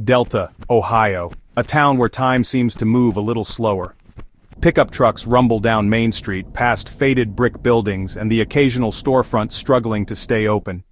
Delta, Ohio, a town where time seems to move a little slower. Pickup trucks rumble down Main Street past faded brick buildings and the occasional storefront struggling to stay open.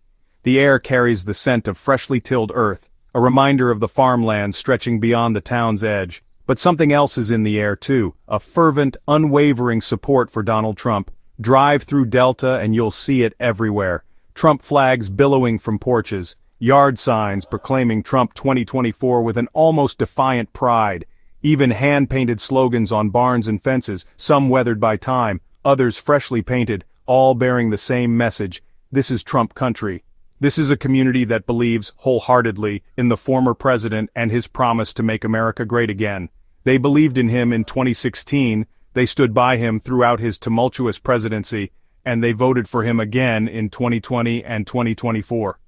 The air carries the scent of freshly tilled earth, a reminder of the farmland stretching beyond the town's edge. But something else is in the air too, a fervent, unwavering support for Donald Trump. Drive through Delta and you'll see it everywhere. Trump flags billowing from porches, yard signs proclaiming Trump 2024 with an almost defiant pride, even hand-painted slogans on barns and fences, some weathered by time, others freshly painted, all bearing the same message: this is Trump country. This is a community that believes wholeheartedly in the former president and his promise to make America great again. They believed in him in 2016, they stood by him throughout his tumultuous presidency, and they voted for him again in 2020 and 2024.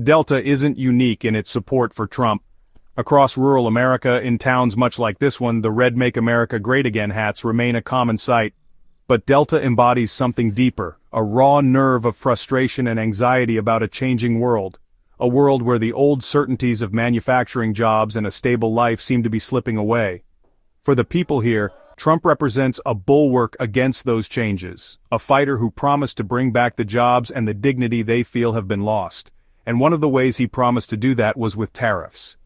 Delta isn't unique in its support for Trump. Across rural America, in towns much like this one, the red Make America Great Again hats remain a common sight. But Delta embodies something deeper, a raw nerve of frustration and anxiety about a changing world. A world where the old certainties of manufacturing jobs and a stable life seem to be slipping away. For the people here, Trump represents a bulwark against those changes, a fighter who promised to bring back the jobs and the dignity they feel have been lost. And one of the ways he promised to do that was with tariffs.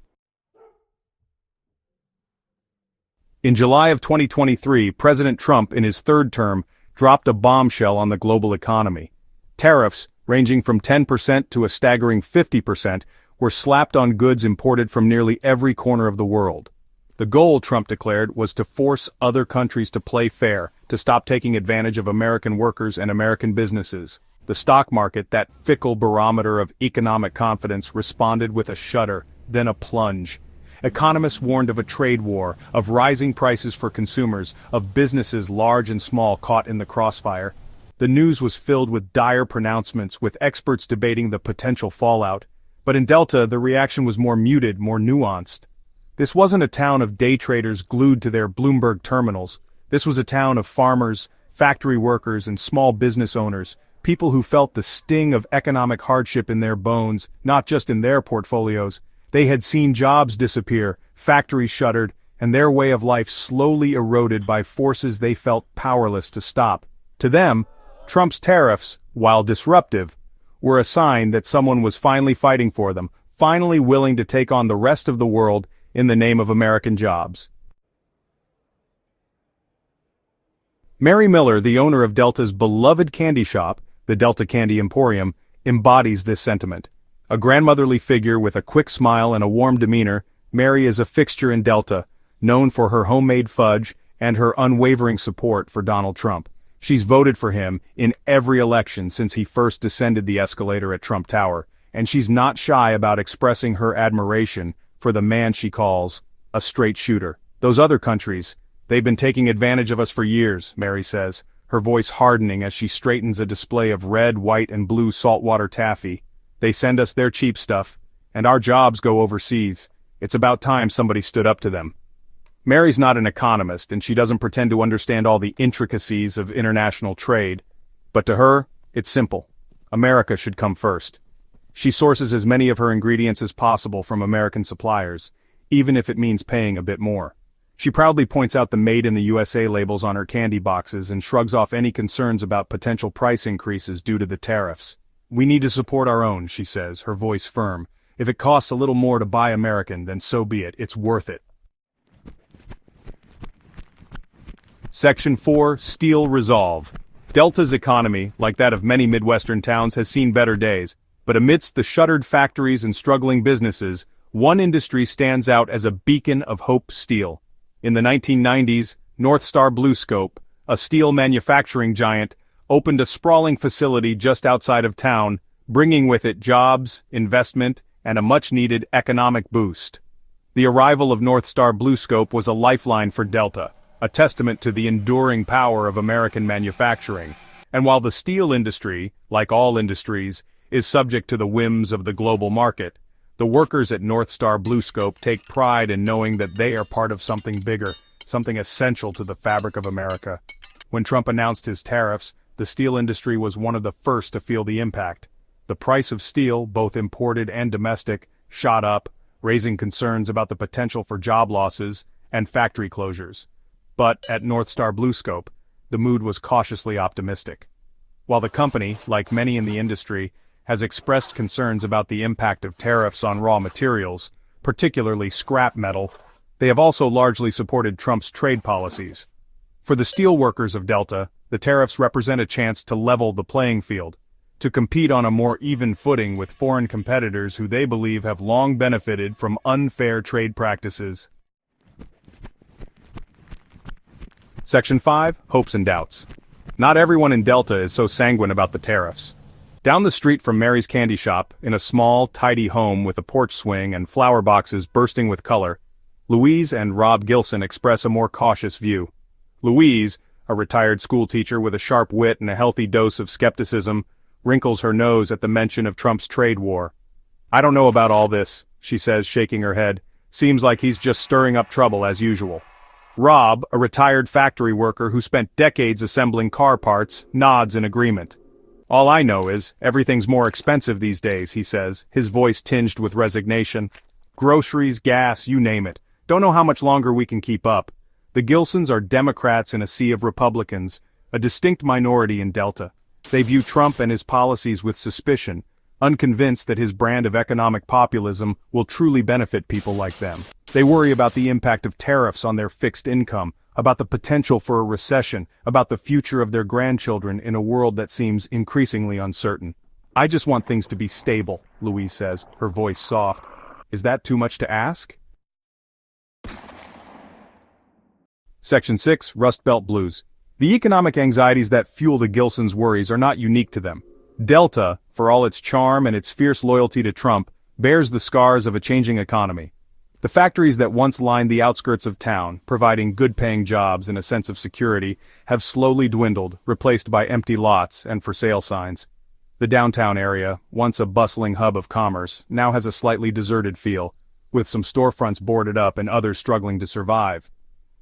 In July of 2023, President Trump, in his third term, dropped a bombshell on the global economy. Tariffs, ranging from 10% to a staggering 50%, were slapped on goods imported from nearly every corner of the world. The goal, Trump declared, was to force other countries to play fair, to stop taking advantage of American workers and American businesses. The stock market, that fickle barometer of economic confidence, responded with a shudder, then a plunge. Economists warned of a trade war, of rising prices for consumers, of businesses large and small caught in the crossfire. The news was filled with dire pronouncements, with experts debating the potential fallout. But in Delta, the reaction was more muted, more nuanced. This wasn't a town of day traders glued to their Bloomberg terminals. This was a town of farmers, factory workers, and small business owners, people who felt the sting of economic hardship in their bones, not just in their portfolios. They had seen jobs disappear, factories shuttered, and their way of life slowly eroded by forces they felt powerless to stop. To them, Trump's tariffs, while disruptive, were a sign that someone was finally fighting for them, finally willing to take on the rest of the world in the name of American jobs. Mary Miller, the owner of Delta's beloved candy shop, the Delta Candy Emporium, embodies this sentiment. A grandmotherly figure with a quick smile and a warm demeanor, Mary is a fixture in Delta, known for her homemade fudge and her unwavering support for Donald Trump. She's voted for him in every election since he first descended the escalator at Trump Tower, and she's not shy about expressing her admiration for the man she calls a straight shooter. Those other countries, they've been taking advantage of us for years, Mary says, her voice hardening as she straightens a display of red, white, and blue saltwater taffy. They send us their cheap stuff, and our jobs go overseas. It's about time somebody stood up to them. Mary's not an economist, and she doesn't pretend to understand all the intricacies of international trade. But to her, it's simple. America should come first. She sources as many of her ingredients as possible from American suppliers, even if it means paying a bit more. She proudly points out the Made in the USA labels on her candy boxes and shrugs off any concerns about potential price increases due to the tariffs. We need to support our own, she says, her voice firm. If it costs a little more to buy American, then so be it. It's worth it. Section 4, Steel Resolve. Delta's economy, like that of many Midwestern towns, has seen better days. But amidst the shuttered factories and struggling businesses, one industry stands out as a beacon of hope: steel. In the 1990s, North Star BlueScope, a steel manufacturing giant, opened a sprawling facility just outside of town, bringing with it jobs, investment, and a much-needed economic boost. The arrival of North Star BlueScope was a lifeline for Delta, a testament to the enduring power of American manufacturing. And while the steel industry, like all industries, is subject to the whims of the global market, the workers at North Star BlueScope take pride in knowing that they are part of something bigger, something essential to the fabric of America. When Trump announced his tariffs, the steel industry was one of the first to feel the impact. The price of steel, both imported and domestic, shot up, raising concerns about the potential for job losses and factory closures. But at North Star BlueScope, the mood was cautiously optimistic. While the company, like many in the industry, has expressed concerns about the impact of tariffs on raw materials, particularly scrap metal, they have also largely supported Trump's trade policies. For the steelworkers of Delta, the tariffs represent a chance to level the playing field, to compete on a more even footing with foreign competitors who they believe have long benefited from unfair trade practices. Section 5. Hopes and Doubts. Not everyone in Delta is so sanguine about the tariffs. Down the street from Mary's Candy Shop, in a small, tidy home with a porch swing and flower boxes bursting with color, Louise and Rob Gilson express a more cautious view. Louise, a retired schoolteacher with a sharp wit and a healthy dose of skepticism, wrinkles her nose at the mention of Trump's trade war. "I don't know about all this," she says, shaking her head. "Seems like he's just stirring up trouble as usual." Rob, a retired factory worker who spent decades assembling car parts, nods in agreement. "All I know is, everything's more expensive these days," he says, his voice tinged with resignation. "Groceries, gas, you name it. Don't know how much longer we can keep up." The Gilsons are Democrats in a sea of Republicans, a distinct minority in Delta. They view Trump and his policies with suspicion, unconvinced that his brand of economic populism will truly benefit people like them. They worry about the impact of tariffs on their fixed income, about the potential for a recession, about the future of their grandchildren in a world that seems increasingly uncertain. "I just want things to be stable," Louise says, her voice soft. "Is that too much to ask?" Section 6. Rust Belt Blues. The economic anxieties that fuel the Gilsons' worries are not unique to them. Delta, for all its charm and its fierce loyalty to Trump, bears the scars of a changing economy. The factories that once lined the outskirts of town, providing good-paying jobs and a sense of security, have slowly dwindled, replaced by empty lots and for-sale signs. The downtown area, once a bustling hub of commerce, now has a slightly deserted feel, with some storefronts boarded up and others struggling to survive.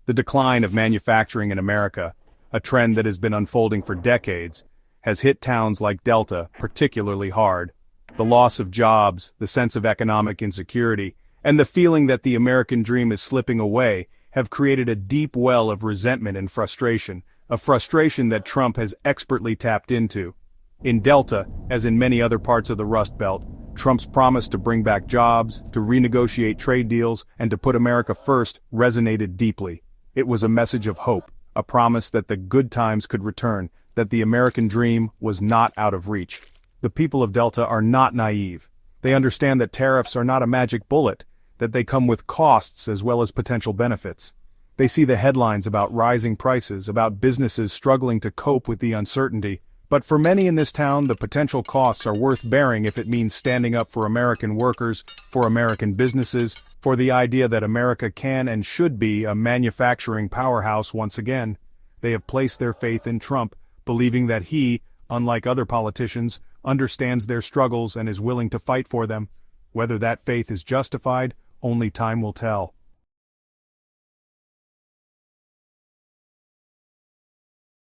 The decline of manufacturing in America, a trend that has been unfolding for decades, has hit towns like Delta particularly hard. The loss of jobs, the sense of economic insecurity, and the feeling that the American dream is slipping away have created a deep well of resentment and frustration, a frustration that Trump has expertly tapped into. In Delta, as in many other parts of the Rust Belt, Trump's promise to bring back jobs, to renegotiate trade deals, and to put America first resonated deeply. It was a message of hope, a promise that the good times could return, that the American dream was not out of reach. The people of Delta are not naive. They understand that tariffs are not a magic bullet, that they come with costs as well as potential benefits. They see the headlines about rising prices, about businesses struggling to cope with the uncertainty. But for many in this town, the potential costs are worth bearing if it means standing up for American workers, for American businesses, for the idea that America can and should be a manufacturing powerhouse once again. They have placed their faith in Trump, believing that he, unlike other politicians, understands their struggles and is willing to fight for them. Whether that faith is justified, only time will tell.